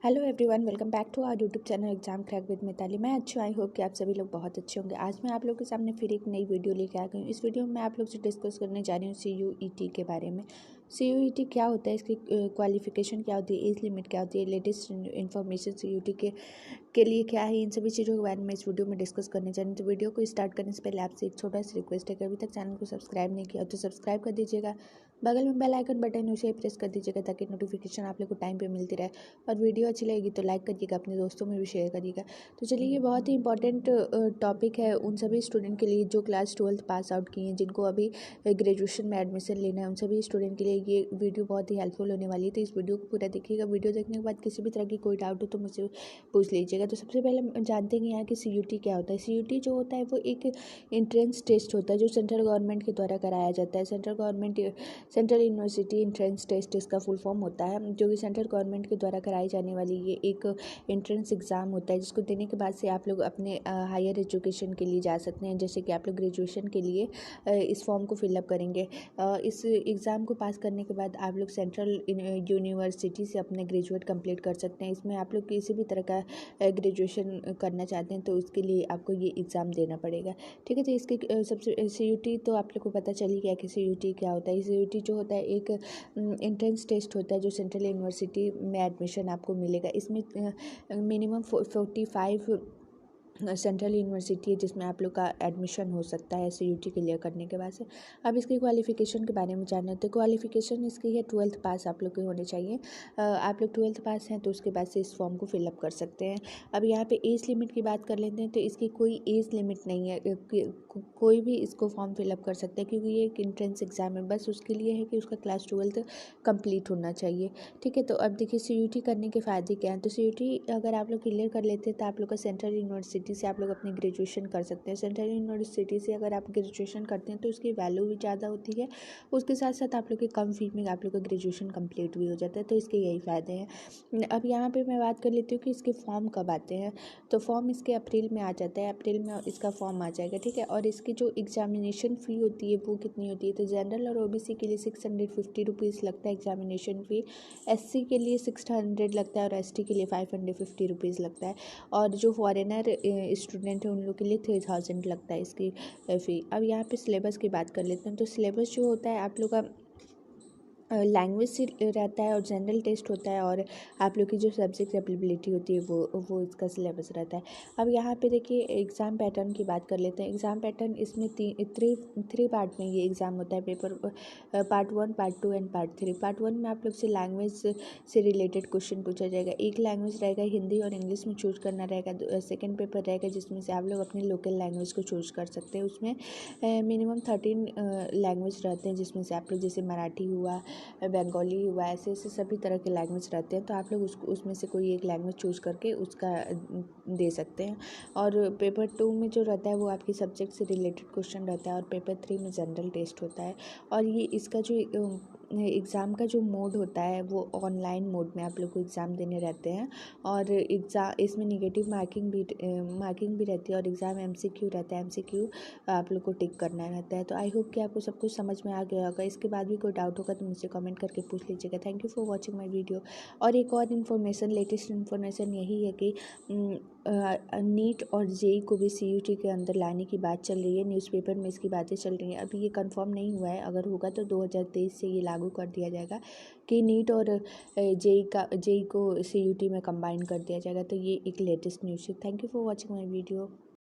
Hello everyone, welcome back to our YouTube channel exam crack with Mitali. मैं अच्छी I hope कि आप सभी लोग बहुत अच्छे होंगे। आज मैं आप लोगों के सामने फिर एक नई वीडियो लेके आ गई हूँ। इस वीडियो में मैं आप लोग से डिस्कस करने जा रही हूँ CUET के बारे में। CUET क्या होता है, इसकी क्वालिफिकेशन क्या होती है, एज लिमिट क्या होती है, लेटेस्ट इन्फॉर्मेशन CUET के लिए क्या है, इन सभी चीज़ों के बारे में इस वीडियो में डिस्कस करने जा रही हूँ। तो वीडियो को स्टार्ट करने से पहले आपसे एक छोटा सा रिक्वेस्ट है कि अभी तक चैनल को सब्सक्राइब नहीं किया तो सब्सक्राइब कर दीजिएगा। बगल में बेल आइकन बटन उसे प्रेस कर दीजिएगा ताकि नोटिफिकेशन आप लोग को टाइम पे मिलती रहे। और वीडियो अच्छी लगेगी तो लाइक करिएगा, अपने दोस्तों में भी शेयर करिएगा। तो चलिए, ये बहुत ही इंपॉर्टेंट टॉपिक है उन सभी स्टूडेंट के लिए जो क्लास 12th पास आउट किए हैं, जिनको अभी ग्रेजुएशन में एडमिशन लेना है। उन सभी स्टूडेंट के लिए ये वीडियो बहुत ही हेल्पफुल होने वाली है। तो इस वीडियो को पूरा देखिएगा। वीडियो देखने के बाद किसी भी तरह की कोई डाउट हो तो मुझसे पूछ लीजिएगा। तो सबसे पहले हम जानते हैं यहाँ कि CUET क्या होता है। CUET जो होता है वो एक एंट्रेंस टेस्ट होता है जो सेंट्रल गवर्नमेंट के द्वारा कराया जाता है। सेंट्रल यूनिवर्सिटी एंट्रेंस टेस्ट इसका फुल फॉर्म होता है, जो कि सेंट्रल गवर्नमेंट के द्वारा कराई जाने वाली ये एक एंट्रेंस एग्ज़ाम होता है, जिसको देने के बाद से आप लोग अपने हायर एजुकेशन के लिए जा सकते हैं। जैसे कि आप लोग ग्रेजुएशन के लिए इस फॉर्म को फिलअप करेंगे। इस एग्ज़ाम को पास करने के बाद आप लोग सेंट्रल यूनिवर्सिटी से अपने ग्रेजुएट कंप्लीट कर सकते हैं। इसमें आप लोग किसी भी तरह का ग्रेजुएशन करना चाहते हैं तो उसके लिए आपको ये एग्ज़ाम देना पड़ेगा। ठीक है, तो इसके सबसे CUET तो आप लोग को पता चल ही गया कि CUET क्या होता है। CUET जो होता है एक एंट्रेंस टेस्ट होता है जो सेंट्रल यूनिवर्सिटी में एडमिशन आपको मिलेगा। इसमें मिनिमम 45 सेंट्रल यूनिवर्सिटी है जिसमें आप लोग का एडमिशन हो सकता है CUET क्लियर करने के बाद से। अब इसकी क्वालिफिकेशन के बारे में जानना है तो क्वालिफिकेशन इसकी है 12th पास आप लोग के होने चाहिए। आप लोग 12th पास हैं तो उसके बाद से इस फॉर्म को फिलअप कर सकते हैं। अब यहाँ पे एज लिमिट की बात कर लेते हैं तो इसकी कोई एज लिमिट नहीं है। कोई भी इसको फॉर्म फिलअप कर सकता है क्योंकि ये एक एंट्रेंस एग्ज़ाम है। बस उसके लिए है कि उसका क्लास 12th कंप्लीट होना चाहिए। ठीक है, तो अब देखिए CUET करने के फ़ायदे क्या हैं। तो CUET अगर आप लोग क्लियर कर लेते हैं तो आप लोग का सेंट्रल यूनिवर्सिटी से आप लोग अपनी ग्रेजुएशन कर सकते हैं। सेंट्रल यूनिवर्सिटी से अगर आप ग्रेजुएशन करते हैं तो उसकी वैल्यू भी ज़्यादा होती है। उसके साथ साथ आप लोग के कम फी में आप लोग का ग्रेजुएशन कंप्लीट भी हो जाता है। तो इसके यही फ़ायदे हैं। अब यहाँ पे मैं बात कर लेती हूँ कि इसके फॉर्म कब आते हैं। तो फॉर्म इसके अप्रैल में आ जाता है। अप्रैल में इसका फॉर्म आ जाएगा। ठीक है, और इसकी जो एग्जामिनेशन फ़ी होती है वो कितनी होती है। तो जनरल और OBC के लिए 650 रुपीज़ लगता है एग्जामिनेशन फ़ी। SC के लिए 600 लगता है और ST के लिए 550 रुपीज़ लगता है। और जो फॉरेनर स्टूडेंट है उन लोग के लिए 3000 लगता है इसकी फ़ी। अब यहाँ पे सिलेबस की बात कर लेते हैं। तो सिलेबस जो होता है आप लोग का लैंग्वेज से रहता है और जनरल टेस्ट होता है, और आप लोग की जो सब्जेक्ट एबिलिटी होती है वो इसका सिलेबस रहता है। अब यहाँ पे देखिए एग्ज़ाम पैटर्न की बात कर लेते हैं। एग्ज़ाम पैटर्न इसमें थ्री पार्ट में ये एग्ज़ाम होता है। Paper part 1, part 2 and part 3। Part 1 में आप लोग से लैंग्वेज से रिलेटेड क्वेश्चन पूछा जाएगा। एक लैंग्वेज रहेगा हिंदी और इंग्लिश में चूज करना रहेगा। सेकेंड पेपर रहेगा जिसमें से आप लोग अपनी लोकल लैंग्वेज को चूज कर सकते हैं। उसमें मिनिमम 13 लैंग्वेज रहते हैं जिसमें से आप लोग जैसे मराठी हुआ, बंगाली हुआ, ऐसे ऐसे सभी तरह के लैंग्वेज रहते हैं। तो आप लोग उसमें से कोई एक लैंग्वेज चूज़ करके उसका दे सकते हैं। और पेपर 2 में जो रहता है वो आपकी सब्जेक्ट से रिलेटेड क्वेश्चन रहता है। और पेपर 3 में जनरल टेस्ट होता है। और ये इसका जो एग्ज़ाम का जो मोड होता है वो ऑनलाइन मोड में आप लोग को एग्ज़ाम देने रहते हैं। और इसमें निगेटिव मार्किंग भी रहती है। और एग्ज़ाम MCQ रहता है। MCQ आप लोग को टिक करना रहता है। तो आई होप कि आपको सब कुछ समझ में आ गया होगा। इसके बाद भी कोई डाउट होगा तो मुझसे कमेंट करके पूछ लीजिएगा। Thank you for watching my video. और एक और इन्फॉर्मेशन, लेटेस्ट इन्फॉर्मेशन यही है कि नीट और JEE को भी CUET के अंदर लाने की बात चल रही है। न्यूज़पेपर में इसकी बातें चल रही हैं। अभी ये कंफर्म नहीं हुआ है। अगर होगा तो 2023 से ये लागू कर दिया जाएगा कि नीट और JEE को CUET में कंबाइन कर दिया जाएगा। तो ये एक लेटेस्ट न्यूज़ है। Thank you for watching my video.